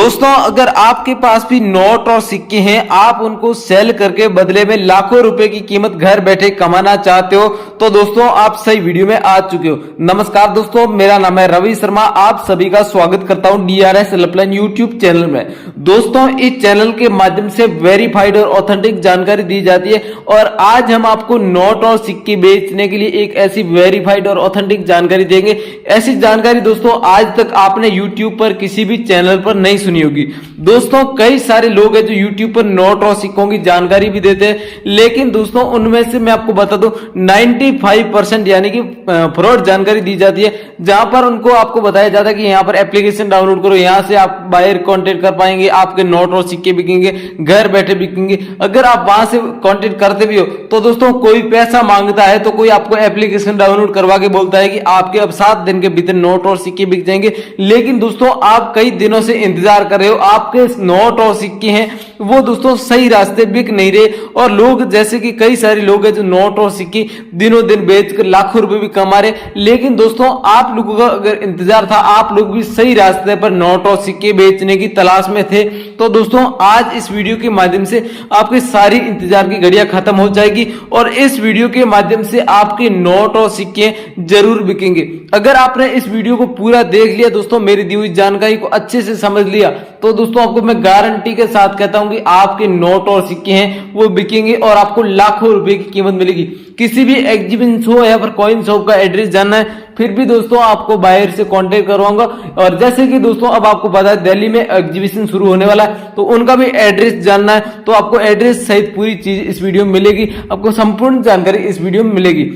दोस्तों अगर आपके पास भी नोट और सिक्के हैं, आप उनको सेल करके बदले में लाखों रुपए की कीमत घर बैठे कमाना चाहते हो तो दोस्तों आप सही वीडियो में आ चुके हो। नमस्कार दोस्तों, मेरा नाम है रवि शर्मा। आप सभी का स्वागत करता हूं DRS हेल्पलाइन यूट्यूब चैनल में। दोस्तों इस चैनल के माध्यम से वेरीफाइड और ऑथेंटिक जानकारी दी जाती है और आज हम आपको नोट और सिक्के बेचने के लिए एक ऐसी वेरीफाइड और ऑथेंटिक जानकारी देंगे। ऐसी जानकारी दोस्तों आज तक आपने यूट्यूब पर किसी भी चैनल पर नहीं सुनी होगी। दोस्तों कई सारे लोग हैं जो YouTube पर नोट और सिक्कों की जानकारी भी देते हैं, लेकिन दोस्तों उनमें से मैं आपको बता दूं 95% यानी कि फ्रॉड जानकारी दी जाती है, जहां पर उनको आपको बताया जाता है कि यहां पर एप्लीकेशन डाउनलोड करो, यहां से आप बायर कांटेक्ट कर पाएंगे, आपके नोट और सिक्के बिकेंगे, घर बैठे बिकेंगे। अगर आप वहां से कांटेक्ट करते भी हो तो दोस्तों कोई पैसा मांगता है तो कोई आपको एप्लीकेशन डाउनलोड करवा के बोलता है कि आपके अब 7 दिन के भीतर नोट और सिक्के बिक जाएंगे। लेकिन दोस्तों आप कई दिनों से इंतजार कर रहे हो, आपके नोट और सिक्के हैं वो दोस्तों सही रास्ते बिक नहीं रहे और लोग जैसे कि कई सारे लोग हैं जो नोट और सिक्के दिनों दिन बेचकर लाखों रुपए भी कमा रहे। लेकिन दोस्तों आप लोगों का अगर इंतजार था, आप लोग भी सही रास्ते पर नोट और सिक्के बेचने की तलाश में थे, तो दोस्तों आज इस वीडियो के माध्यम से आपकी सारी इंतजार की घड़ियां खत्म हो जाएगी और इस वीडियो के माध्यम से आपके नोट और सिक्के जरूर बिकेंगे। अगर आपने इस वीडियो को पूरा देख लिया दोस्तों, मेरी दी हुई जानकारी को अच्छे से समझ लिया, तो दोस्तों आपको मैं गारंटी के साथ कहता हूं कि आपके नोट और सिक्के हैं वो बिकेंगे और आपको लाखों रुपए की कीमत मिलेगी। किसी भी एग्जीबिशन शो या फिर कॉइन शॉप का एड्रेस जानना है, फिर भी दोस्तों आपको बाहर से कांटेक्ट करवाऊंगा। और जैसे कि दोस्तों अब आपको पता है दिल्ली में एग्जीबिशन शुरू होने वाला है, तो उनका भी एड्रेस जानना है तो आपको एड्रेस सहित पूरी चीज इस वीडियो में मिलेगी, आपको संपूर्ण जानकारी इस वीडियो में मिलेगी।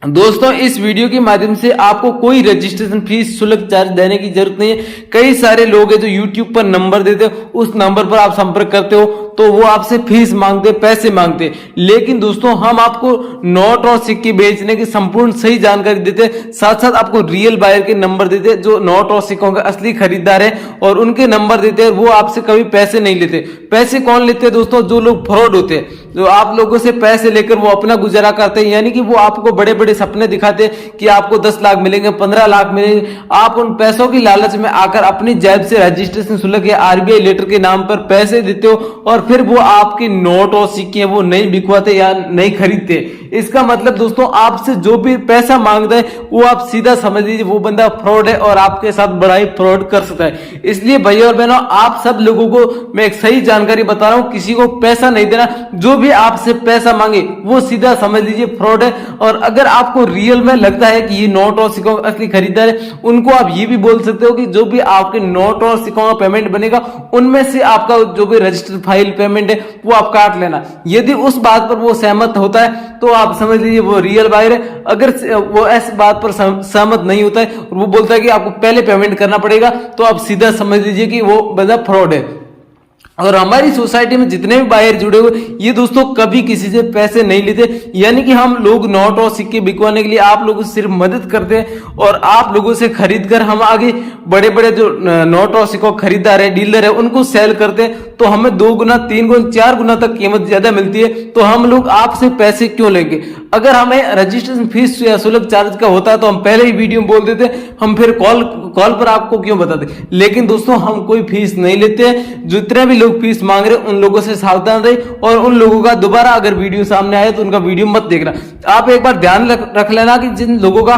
दोस्तों इस वीडियो के माध्यम से आपको कोई रजिस्ट्रेशन फीस शुल्क चार्ज देने की जरूरत नहीं है। कई सारे लोग हैं जो यूट्यूब पर नंबर देते हैं, उस नंबर पर आप संपर्क करते हो तो वो आपसे फीस मांगते, पैसे मांगते। लेकिन दोस्तों हम आपको नोट और सिक्के बेचने की संपूर्ण सही जानकारी देते, साथ साथ आपको रियल बायर के नंबर देते जो नोट और सिक्कों के असली खरीदार है और उनके नंबर देते हैं। वो आपसे कभी पैसे नहीं लेते। पैसे कौन लेते हैं दोस्तों? जो लोग फ्रॉड होते हैं, जो आप लोगों से पैसे लेकर वो अपना गुजारा करते हैं, यानी कि वो आपको बड़े बड़े सपने दिखाते कि आपको 10 लाख मिलेंगे, 15 लाख मिलेंगे। आप उन पैसों की लालच में आकर अपनी जेब से रजिस्ट्रेशन शुल्क या RBI लेटर के नाम पर पैसे देते हो और फिर वो आपके नोट और सिक्के वो नहीं बिकवाते या नहीं खरीदते। इसका मतलब दोस्तों आपसे जो भी पैसा मांगता है वो आप सीधा समझ लीजिए वो बंदा फ्रॉड है और आपके साथ बड़ा ही फ्रॉड कर सकता है। इसलिए भैया और बहनों आप सब लोगों को मैं एक सही जानकारी बता रहा हूं, किसी को पैसा नहीं देना। जो भी आपसे पैसा मांगे वो सीधा समझ लीजिए फ्रॉड है। और अगर आपको रियल में लगता है कि ये नोट और सिक्कों का असली खरीदार है, उनको आप ये भी बोल सकते हो कि जो भी आपके नोट और सिक्कों का पेमेंट बनेगा उनमें से आपका जो भी रजिस्टर्ड फाइल पेमेंट है वो आप काट लेना। यदि उस बात पर वो सहमत होता है तो आप समझ लीजिए वो रियल बायर है। अगर वो इस बात पर सहमत नहीं होता है और वो बोलता है कि आपको पहले पेमेंट करना पड़ेगा, तो आप सीधा समझ लीजिए कि वो बंदा फ्रॉड है। और हमारी सोसाइटी में जितने भी बायर जुड़े हुए ये दोस्तों कभी किसी से पैसे नहीं लेते, यानी कि हम लोग नोट और सिक्के बिकवाने के लिए आप लोगों से सिर्फ मदद करते हैं और आप लोगों से खरीद कर हम आगे बड़े बड़े जो नोट और सिक्कों खरीदार है, डीलर है, उनको सेल करते हैं तो हमें 2 गुना 3 गुना 4 गुना तक कीमत ज्यादा मिलती है। तो हम लोग आपसे पैसे क्यों लेंगे? अगर हमें रजिस्ट्रेशन फीस या शुल्क चार्ज का होता है तो हम पहले ही वीडियो में बोल देते, हम फिर कॉल पर आपको क्यों बताते। लेकिन दोस्तों हम कोई फीस नहीं लेते हैं। जितने भी लोग फीस मांग रहे उन लोगों से सावधान रहे और उन लोगों का दोबारा अगर वीडियो सामने आए तो उनका वीडियो मत देखना। आप एक बार ध्यान रख लेना कि जिन लोगों का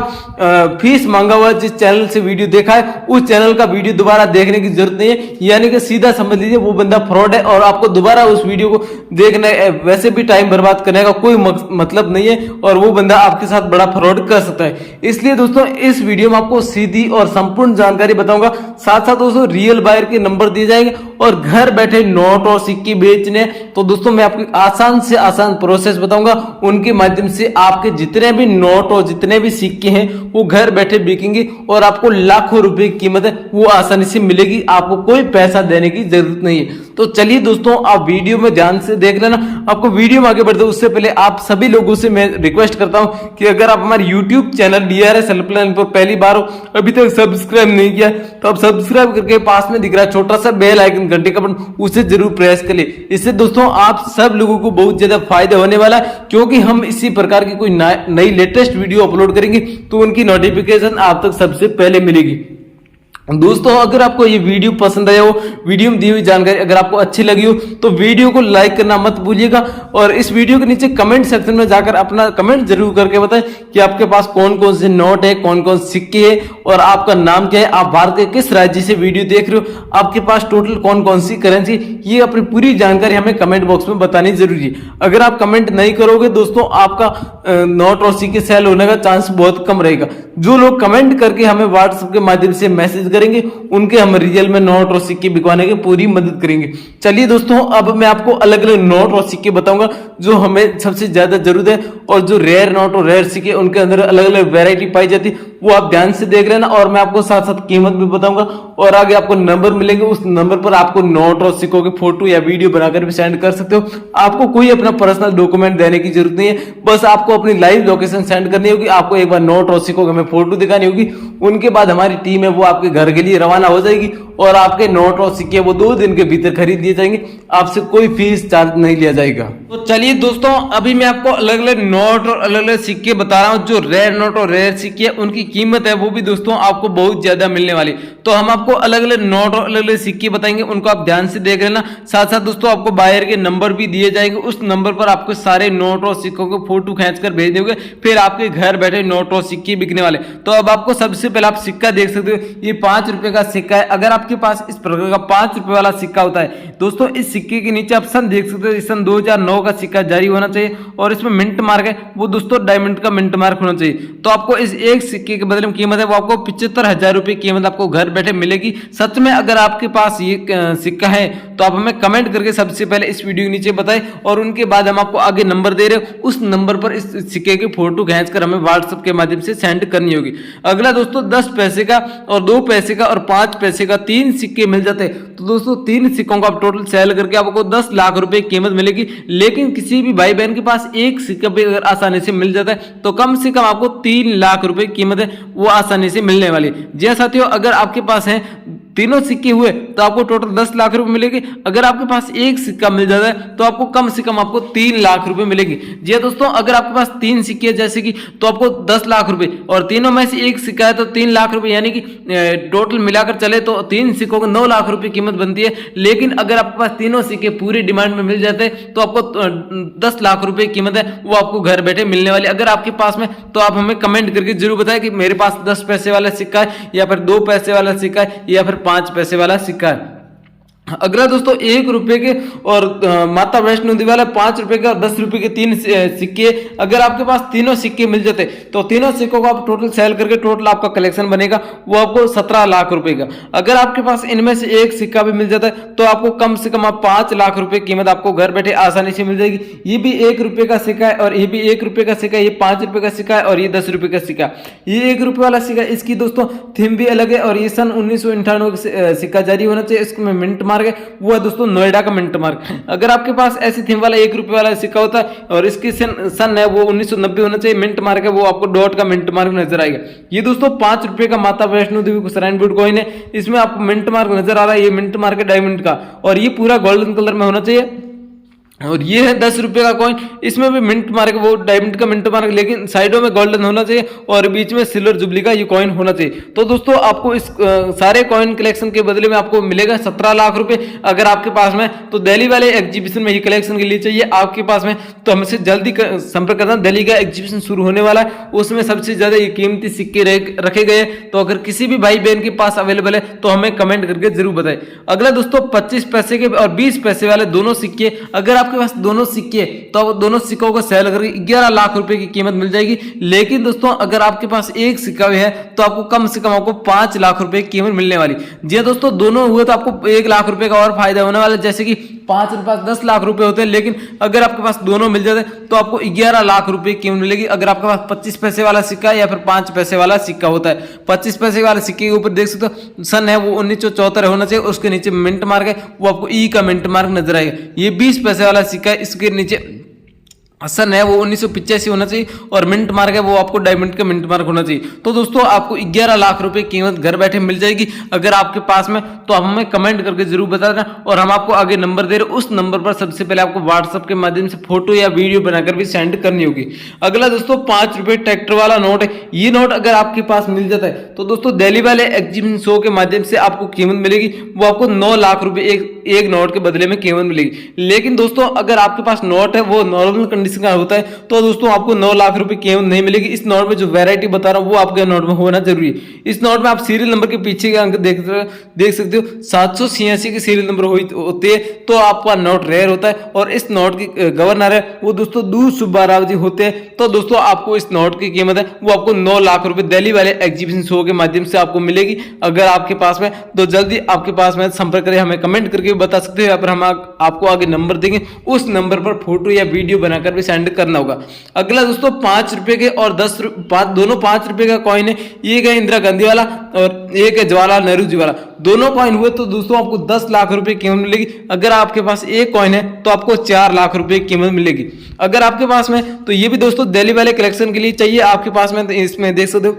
फीस मांगा हुआ, जिस चैनल से वीडियो देखा है उस चैनल का वीडियो दोबारा देखने की जरूरत नहीं है, यानी कि सीधा समझ लीजिए वो बंदा फ्रॉड है और आपको दोबारा उस वीडियो को देखना वैसे भी टाइम बर्बाद करने का कोई मतलब नहीं है और वो बंदा आपके साथ बड़ा फ्रॉड कर सकता है। इसलिए दोस्तों इस वीडियो में आपको सीधी और संपूर्ण जानकारी बताऊंगा, साथ साथ दोस्तों रियल बायर के नंबर दिए जाएंगे और घर बैठे नोट और सिक्के बेचने। तो दोस्तों मैं आपको आसान से आसान प्रोसेस बताऊंगा, उनके माध्यम से आपके जितने भी नोट और जितने भी सिक्के हैं वो घर बैठे बिकेंगे और आपको लाखों रुपए की कीमत है वो आसानी से मिलेगी। आपको कोई पैसा देने की जरूरत नहीं है। तो चलिए दोस्तों आप वीडियो में ध्यान से देख लेना। आपको वीडियो में आगे बढ़ते उससे पहले आप सभी लोगों से मैं रिक्वेस्ट करता हूं कि अगर आप हमारे यूट्यूब चैनल DRS हेल्पलाइन पर पहली बार हो, अभी तक सब्सक्राइब नहीं किया, तो आप सब्सक्राइब करके पास में दिख रहा है छोटा सा बेल आइकन घंटे का बटन, उसे जरूर प्रेस कर ले। इससे दोस्तों आप सब लोगों को बहुत ज्यादा फायदा होने वाला है, क्योंकि हम इसी प्रकार की कोई नई लेटेस्ट वीडियो अपलोड करेंगे तो उनकी नोटिफिकेशन आप तक सबसे पहले मिलेगी। दोस्तों अगर आपको ये वीडियो पसंद आया हो, वीडियो में दी हुई जानकारी अगर आपको अच्छी लगी हो तो वीडियो को लाइक करना मत भूलिएगा और इस वीडियो के नीचे कमेंट सेक्शन में जाकर अपना कमेंट जरूर करके बताएं कि आपके पास कौन कौन से नोट है, कौन कौन सिक्के है और आपका नाम क्या है, आप भारत के किस राज्य से वीडियो देख रहे हो, आपके पास टोटल कौन कौन सी करेंसी, ये अपनी पूरी जानकारी हमें कमेंट बॉक्स में बतानी जरूरी है। अगर आप कमेंट नहीं करोगे दोस्तों आपका नोट और सिक्के सेल होने का चांस बहुत कम रहेगा। जो लोग कमेंट करके हमें व्हाट्सएप के माध्यम से मैसेज करेंगे उनके हम रियल में नोट और सिक्के बिकवाने की पूरी मदद करेंगे। चलिए दोस्तों अब मैं आपको अलग अलग नोट और सिक्के बताऊंगा जो हमें सबसे ज्यादा जरूरत है और जो रेयर नोट और रेयर सिक्के उनके अंदर अलग अलग वैरायटी पाई जाती है वो आप ध्यान से देख लेना और मैं आपको साथ साथ कीमत भी बताऊंगा और आगे आपको नंबर मिलेंगे, उस नंबर पर आपको नोट और सिक्कों की फोटो या वीडियो बनाकर भी सेंड कर सकते हो। आपको कोई अपना पर्सनल डॉक्यूमेंट देने की जरूरत नहीं है, बस आपको अपनी लाइव लोकेशन सेंड करनी होगी, आपको एक बार नोट और सिक्कों की हमें फोटो दिखानी होगी, उनके बाद हमारी टीम है वो आपके घर के लिए रवाना हो जाएगी और आपके नोट और सिक्के वो 2 दिन के भीतर खरीद लिए जाएंगे, आपसे कोई फीस चार्ज नहीं लिया जाएगा। तो चलिए दोस्तों अभी मैं आपको अलग अलग नोट और अलग अलग सिक्के बता रहा हूं, जो रेयर नोट और रेयर सिक्के उनकी कीमत है वो भी दोस्तों आपको बहुत ज्यादा मिलने वाली। तो हम आपको अलग अलग नोट और अलग अलग सिक्के बताएंगे, उनको आप ध्यान से देख लेना। साथ साथ दोस्तों आपको बायर के नंबर भी दिए जाएंगे, उस नंबर पर आपको सारे नोट और सिक्कों को फोटो खींचकर भेज दोगे, फिर आपके घर बैठे नोट और सिक्के बिकने वाले। तो अब आपको सबसे पहले आप सिक्का देख सकते हो, ये 5 रुपए का सिक्का है। अगर आपके पास इस प्रकार का 5 रुपए वाला सिक्का होता है दोस्तों, इस सिक्के के नीचे आप सन देख सकते हो, सन 2009 का सिक्का जारी होना चाहिए और इसमें मिंट मार्क है वो दोस्तों डायमंड का मिंट मार्क होना चाहिए। तो आपको इस एक सिक्के के बदले में कीमत है वो आपको 75,000 रुपए कीमत आपको घर बैठे मिलेगी। सच में अगर आपके पास ये सिक्का है तो आप हमें कमेंट करके सबसे पहले इस वीडियो के नीचे बताएं और उनके बाद हम आपको आगे नंबर दे रहे हो, उस नंबर पर इस सिक्के की फोटो खींचकर हमें व्हाट्सएप के माध्यम से सेंड करनी होगी। अगला दोस्तों 10 पैसे का और 2 पैसे का और 5 पैसे का 3 सिक्के मिल जाते हैं। तो दोस्तों 3 सिक्कों को आप टोटल सेल करके आपको 10 लाख रुपए कीमत मिलेगी। लेकिन किसी भी भाई बहन के पास एक सिक्का भी अगर आसानी से मिल जाता है तो कम से कम आपको 3 लाख रुपए कीमत है वो आसानी से मिलने वाली। जी साथियों, अगर आपके पास है तीनों सिक्के हुए तो आपको टोटल 10 लाख रुपए मिलेगी। अगर आपके पास एक सिक्का मिल जाता है तो आपको कम से कम आपको 3 लाख रुपए मिलेगी। जी दोस्तों, अगर आपके पास 3 सिक्के जैसे कि तो आपको 10 लाख रुपए और तीनों में से एक सिक्का है तो 3 लाख रुपए, यानी कि टोटल मिलाकर चले तो 3 सिक्कों को 9 लाख रुपए कीमत बनती है। लेकिन अगर आपके पास तीनों सिक्के पूरी डिमांड में मिल जाते हैं तो आपको 10 लाख रुपए कीमत है वो आपको घर बैठे मिलने वाली। अगर आपके पास में तो आप हमें कमेंट करके जरूर बताएं कि मेरे पास 10 पैसे वाला सिक्का है या फिर 2 पैसे वाला सिक्का है या फिर 5 पैसे वाला सिक्का है। अगला दोस्तों 1 रुपए के और माता वैष्णो देवी वाला 5 रुपए के और 10 रुपए के 3 सिक्के, अगर आपके पास तीनों सिक्के मिल जाते तो तीनों सिक्कों को आप टोटल सेल करके टोटल आपका कलेक्शन बनेगा वो आपको 17 लाख रुपए का। अगर आपके पास इनमें से एक सिक्का भी मिल जाता है तो आपको कम से कम आप 5 लाख रुपए कीमत आपको घर बैठे आसानी से मिल जाएगी। ये भी 1 रुपए का सिक्का है और ये भी 1 रुपए का सिक्का है, ये 5 रुपए का सिक्का है और ये 10 रुपए का सिक्का। ये 1 रुपए वाला सिक्का, इसकी दोस्तों थीम भी अलग है और ये सन 1998 सिक्का जारी होना चाहिए, इसमें मिंट मार्क है वो है दोस्तों नोएडा का मिंट मार्क। अगर आपके पास ऐसी थीम वाला 1 रुपए वाला सिक्का होता है और इसकी सन है वो 1990 होना चाहिए, मिंट मार्क है वो आपको डॉट का मिंट मार्क नजर आएगा। ये दोस्तों 5 रुपए का माता वैष्णो देवी को श्राइन बोर्ड कॉइन है, इसमें आपको मिंट मार्क नजर आ रहा है, ये मिंट मार्क है डायमंड का और ये पूरा गोल्डन कलर में होना चाहिए। और ये है 10 रुपए का कॉइन, इसमें भी मिंट मार्क वो डायमंड का मिंट मार्क, लेकिन साइडों में गोल्डन होना चाहिए और बीच में सिल्वर जुबली का ये कॉइन होना चाहिए। तो दोस्तों आपको इस सारे कॉइन कलेक्शन के बदले में आपको मिलेगा 17 लाख रुपए। अगर आपके पास में तो दिल्ली वाले एग्जीबिशन में ये कलेक्शन के लिए चाहिए आपके पास में तो हमसे जल्दी संपर्क करना। दिल्ली का एग्जीबिशन शुरू होने वाला है, उसमें सबसे ज्यादा ये कीमती सिक्के रखे गए। तो अगर किसी भी भाई बहन के पास अवेलेबल है तो हमें कमेंट करके जरूर बताएं। अगला दोस्तों 25 पैसे के और 20 पैसे वाले दोनों सिक्के, अगर आपके पास दोनों सिक्के तो आप दोनों सिक्कों को सेल करके 11 लाख रुपए की कीमत मिल जाएगी। लेकिन दोस्तों अगर आपके पास एक सिक्का भी है तो आपको कम से कम आपको 5 लाख रुपए की कीमत मिलने वाली। जी दोस्तों, दोनों हुए तो आपको 1 लाख रुपए का और फायदा होने वाला, जैसे कि 5 रुपए 10 लाख रुपए होते हैं, लेकिन अगर आपके पास दोनों मिल जाते तो आपको 11 लाख रुपए की कीमत मिलेगी। अगर आपके पास 25 पैसे वाला सिक्का या फिर 5 पैसे वाला सिक्का होता है, 25 पैसे वाले सिक्के के ऊपर देख सकते हो सन है वो 1974 होना चाहिए, उसके नीचे मिंट मार्क है वो आपको ई का मिंट मार्क नजर आएगा। ये 20 पैसे वाला सिक्का है, इसके नीचे सन है वो 1985 होना चाहिए और मिंट मार्क है वो आपको डायमंड का मिंट मार्क होना चाहिए। तो दोस्तों आपको 11 लाख रुपए कीमत घर बैठे मिल जाएगी अगर आपके पास में, तो हमें कमेंट करके जरूर बता देना और हम आपको आगे नंबर दे रहे हैं, उस नंबर पर सबसे पहले आपको व्हाट्सएप के माध्यम से फोटो या वीडियो बनाकर भी सेंड करनी होगी। अगला दोस्तों 5 रुपए ट्रैक्टर वाला नोट है। ये नोट अगर आपके पास मिल जाता है तो दोस्तों दिल्ली वाले एग्जीबिशन शो के माध्यम से आपको कीमत मिलेगी, वो आपको 9 लाख रुपए एक नोट के बदले में कीमत मिलेगी। लेकिन दोस्तों अगर आपके पास नोट है वो नॉर्मल कंडीशन का होता है तो दोस्तों आपको 9 लाख रुपए कीमत नहीं मिलेगी। इस नोट में जो वैरायटी बता रहा हूं वो आपके नोट में होना जरूरी है। इस नोट में आप सीरियल नंबर के पीछे के अंक देख सकते हो, 786 के सीरियल नंबर होते हैं तो आपका नोट रेयर होता है। और इस नोट की गवर्नर है वो दोस्तों दूध सुब्बा राव जी होते हैं। तो दोस्तों आपको इस नोट की कीमत है वो आपको 9 लाख रुपए दिल्ली वाले एग्जीबिशन शो के माध्यम से आपको मिलेगी। अगर आपके पास में तो जल्दी आपके पास में संपर्क करें, हमें कमेंट करके बता सकते हो या फिर हम आपको आगे नंबर देंगे, उस नंबर पर फोटो या वीडियो बनाकर भी सेंड करना होगा। अगला दोस्तों 5 रुपए के और 10 दोनों 5 रुपए का कॉइन है। एक है इंदिरा गांधी वाला और एक है जवाहरलाल नेहरू जी वाला। दोनों कॉइन हुए तो दोस्तों आपको 10 लाख रुपए कीमत मिलेगी। अगर आपके पास एक कॉइन है तो आपको 4 लाख रुपए कीमत मिलेगी। अगर आपके पास में तो ये भी दोस्तों दिल्ली वाले कलेक्शन के लिए चाहिए आपके पास में, तो इसमें देख सकते हो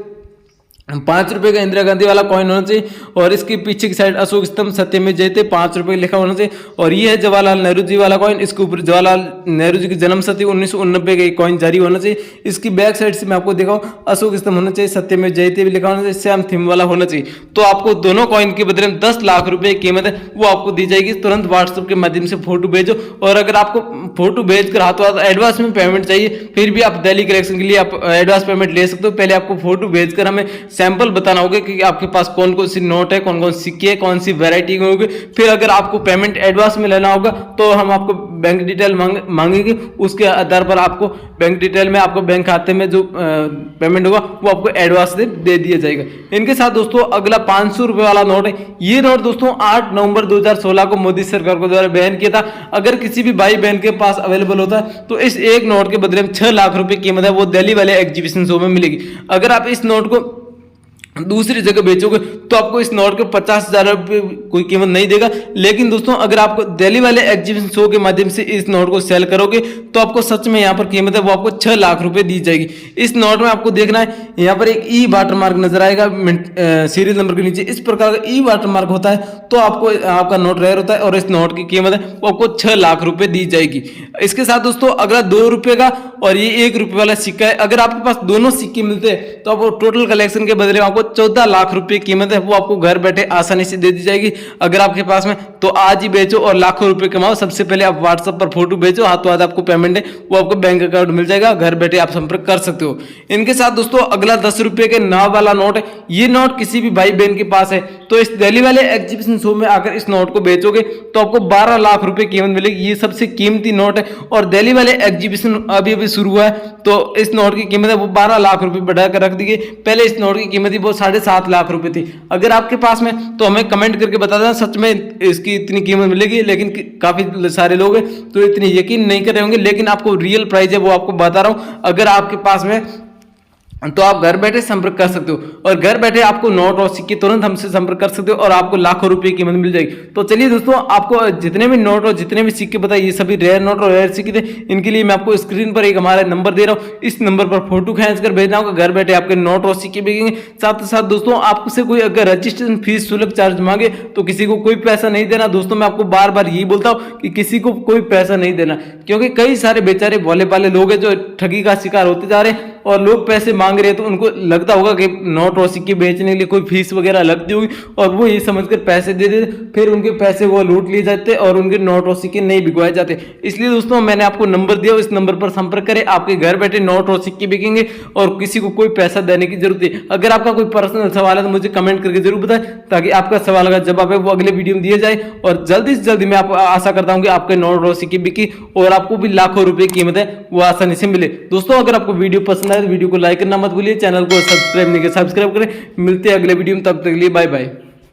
5 रुपए का इंदिरा गांधी वाला कॉइन होना चाहिए और इसके पीछे की साइड अशोक स्तंभ सत्य में जयते 5 रुपए लिखा होना चाहिए। और ये है जवाहरलाल नेहरू जी वाला कॉइन, इसके ऊपर जवाहरलाल नेहरू जी की जन्म शती 1989 का कॉइन जारी होना चाहिए। इसकी बैक साइड से मैं आपको दिखाऊं, अशोक स्तंभ होना चाहिए, सत्य में जयते भी लिखा होना चाहिए, श्याम थीम वाला होना चाहिए। तो आपको दोनों कॉइन के बदले में 10 लाख रुपए की कीमत है वो आपको दी जाएगी। तुरंत व्हाट्सएप के माध्यम से फोटो भेजो और अगर आपको फोटो भेजकर हाथों हाथ एडवांस में पेमेंट चाहिए फिर भी आप दिल्ली कलेक्शन के लिए आप एडवांस पेमेंट ले सकते हो। पहले आपको फोटो भेजकर हमें सैंपल बताना होगा कि आपके पास कौन कौन सी नोट है, कौन कौन सिक्के है, कौन सी वैरायटी होगी। फिर अगर आपको पेमेंट एडवांस में लेना होगा तो हम आपको बैंक डिटेल मांगेंगे, उसके आधार पर आपको बैंक डिटेल में आपको बैंक खाते में जो पेमेंट होगा वो आपको एडवांस दे दिया जाएगा। इनके साथ दोस्तों अगला 500 रुपए वाला नोट है। ये नोट दोस्तों 8 नवंबर 2016 को मोदी सरकार को द्वारा बैन किया था। अगर किसी भी भाई बहन के पास अवेलेबल होता है तो इस एक नोट के बदले में 6 लाख रुपए कीमत है वो दिल्ली वाले एग्जीबिशन शो में मिलेगी। अगर आप इस नोट को दूसरी जगह बेचोगे तो आपको इस नोट के 50,000 रुपये कोई कीमत नहीं देगा। लेकिन दोस्तों अगर आपको दिल्ली वाले एग्जीबिशन शो के माध्यम से इस नोट को सेल करोगे तो आपको सच में यहाँ पर कीमत है वो आपको 6 लाख रुपए दी जाएगी। इस नोट में आपको देखना है यहाँ पर एक ई वाटर मार्क नजर आएगा सीरियल नंबर के नीचे, इस प्रकार का ई वाटर मार्क होता है तो आपको आपका नोट रेयर होता है और इस नोट की कीमत है वो आपको 6 लाख रुपए दी जाएगी। इसके साथ दोस्तों अगला 2 रुपए का और ये 1 रुपए वाला सिक्का है। अगर आपके पास दोनों सिक्के मिलते हैं तो आपको टोटल कलेक्शन के बदले में आपको 14 लाख रुपए कीमत है वो आपको घर बैठे आसानी से दे दी जाएगी। अगर आपके पास में तो आज ही बेचो और लाखों रुपए कमाओ। सबसे पहले आप व्हाट्सएप पर फोटो भेजो, हाथों हाथ आपको पेमेंट है वो आपको बैंक अकाउंट मिल जाएगा, घर बैठे आप संपर्क कर सकते हो। इनके साथ दोस्तों अगला 10 रुपए के नाव वाला नोट है। ये नोट किसी भी भाई बहन के पास है तो इस दिल्ली वाले एग्जीबिशन शो में आकर इस नोट को बेचोगे तो आपको 12 लाख रुपए कीमत मिलेगी। ये सबसे कीमती नोट है और दिल्ली वाले एग्जीबिशन अभी अभी शुरू हुआ है तो इस नोट की कीमत है वो 12 लाख रुपए बढ़ाकर रख दी गई। पहले इस नोट की कीमत थी वो 7.5 लाख रुपए थी। अगर आपके पास में तो हमें कमेंट करके बता देना सच में इसकी इतनी कीमत मिलेगी। लेकिन काफी सारे लोग हैं तो इतनी यकीन नहीं कर रहे होंगे, लेकिन आपको रियल प्राइस है वो आपको बता रहा हूं। अगर आपके पास में तो आप घर बैठे संपर्क कर सकते हो और घर बैठे आपको नोट और सिक्के तुरंत हमसे संपर्क कर सकते हो और आपको लाखों रुपए की कीमत मिल जाएगी। तो चलिए दोस्तों आपको जितने भी नोट और जितने भी सिक्के बताए ये सभी रेयर नोट और रेयर सिक्के थे। इनके लिए मैं आपको स्क्रीन पर एक हमारा नंबर दे रहा हूँ, इस नंबर पर फोटो खींच कर भेजना होगा। घर बैठे आपके नोट और सिक्के बिकेंगे। साथ ही साथ दोस्तों आपसे कोई अगर रजिस्ट्रेशन फीस शुल्क चार्ज मांगे तो किसी को कोई पैसा नहीं देना। दोस्तों मैं आपको बार बार यही बोलता हूँ कि किसी को कोई पैसा नहीं देना, क्योंकि कई सारे बेचारे भोले भाले लोग हैं जो ठगी का शिकार होते जा रहे हैं और लोग पैसे मांग रहे हैं तो उनको लगता होगा कि नोट और सिक्के बेचने के लिए कोई फीस वगैरह लगती होगी और वो ये समझकर पैसे दे देते, फिर उनके पैसे वो लूट लिए जाते और उनके नोट और सिक्के नहीं बिकवाए जाते। इसलिए दोस्तों मैंने आपको नंबर दिया, इस नंबर पर संपर्क करें। आपके घर बैठे नोट और सिक्के बिकेंगे और किसी को कोई पैसा देने की जरूरत है। अगर आपका कोई पर्सनल सवाल है तो मुझे कमेंट करके जरूर बताएं ताकि आपका सवाल का जवाब है वो अगले वीडियो में दिया जाए। और जल्दी से जल्दी मैं आशा करता हूँ कि आपके नोट और सिक्के बिके और आपको भी लाखों रुपए की कीमत है वो आसानी से मिले। दोस्तों अगर आपको वीडियो पसंद आए तो वीडियो को लाइक करना मत भूलिए, चैनल को सब्सक्राइब नहीं किया सब्सक्राइब करें। मिलते हैं अगले वीडियो में, तब तक के लिए बाय बाय।